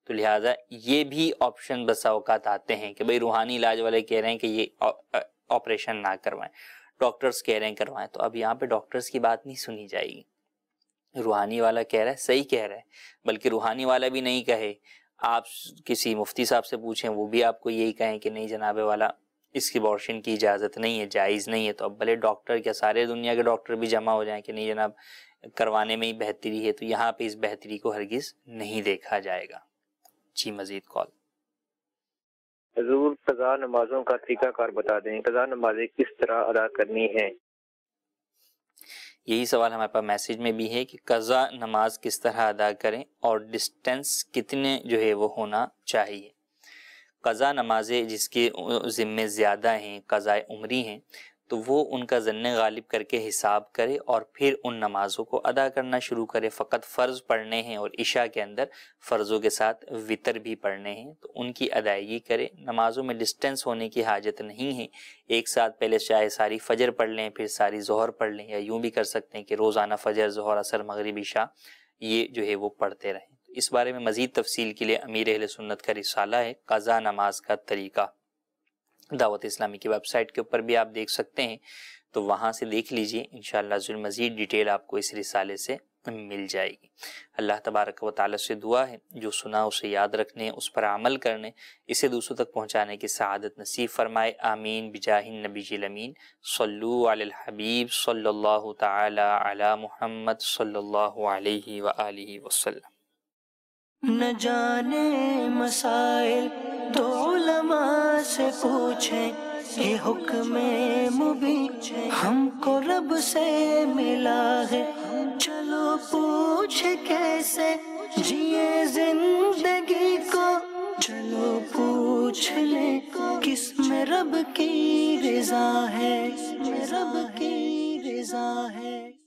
[SPEAKER 2] تو لہٰذا یہ بھی آپشن بسا اوقات آتے ہیں کہ بھئی روحانی علاج والے کہہ رہے ہیں کہ یہ آپریشن نہ کروائیں، ڈاکٹرز کہہ رہے ہیں کروائیں، تو اب یہاں پہ ڈاکٹرز کی بات نہیں سنی جائے گی۔ روحانی والا کہہ رہا ہے صحیح کہہ رہا ہے، بلکہ روحانی والا بھی نہیں کہے، آپ کسی مفتی صاحب سے پوچھیں وہ بھی آپ کو یہی کہیں کہ نہیں جناب والا اس کی ابورشن کی اجازت نہیں ہے، جائز نہیں ہے، تو اب بھلے ڈاکٹر کیا سارے دنیا کے ڈاکٹر بھی جمع ہو جائیں کہ نہیں جناب کروانے میں ہی بہتری ہے، تو یہاں پہ اس بہتری کو ہرگز نہیں دیکھا جائے گا۔ جی مزید کال۔
[SPEAKER 16] حضور قضا نمازوں کا طریقہ کار بتا دیں، قضا نمازیں کس طرح ادا کرنی ہیں؟
[SPEAKER 2] یہی سوال ہمارے پاس میسیج میں بھی ہے کہ قضا نماز کس طرح ادا کریں اور ڈسٹینس کتنے جو ہے وہ ہونا چاہیے۔ قضا نمازیں جس کے ذمے زیادہ ہیں، قضاء عمری ہیں، تو وہ ان کا ظن غالب کر کے حساب کرے اور پھر ان نمازوں کو ادا کرنا شروع کرے۔ فقط فرض پڑھنے ہیں اور عشاء کے اندر فرضوں کے ساتھ وطر بھی پڑھنے ہیں تو ان کی ادائیگی کرے۔ نمازوں میں ڈسٹینس ہونے کی حاجت نہیں ہے، ایک ساتھ پہلے چاہے ساری فجر پڑھ لیں پھر ساری ظہر پڑھ لیں، یا یوں بھی کر سکتے ہیں کہ روزانہ فجر، ظہر، عصر، مغرب، عشاء یہ جو ہے وہ پڑھتے رہیں۔ اس بارے میں مزید تفصیل کے لیے امیر اہل سنت کا رسالہ ہے قضا نماز کا طریقہ، دعوت اسلامی کی ویب سائٹ کے اوپر بھی آپ دیکھ سکتے ہیں، تو وہاں سے دیکھ لیجئے، انشاءاللہ مزید ڈیٹیل آپ کو اس رسالے سے مل جائے گی۔ اللہ تبارک و تعالی سے دعا ہے جو سنا اسے یاد رکھنے، اس پر عمل کرنے، اسے دوسروں تک پہنچانے کی سعادت نصیب فرمائے، آمین بجاہ النبی الامین۔ صلو علی الحبیب صلی اللہ تعالی علی محمد صلی اللہ علیہ وآلہ وسلم۔
[SPEAKER 1] نہ جانے مسائل تو علماء سے پوچھیں، یہ حکم مبین ہم کو رب سے ملا ہے، چلو پوچھے کیسے جیے زندگی کو، چلو پوچھ لیں کس میں رب کی رضا ہے، رب کی رضا ہے۔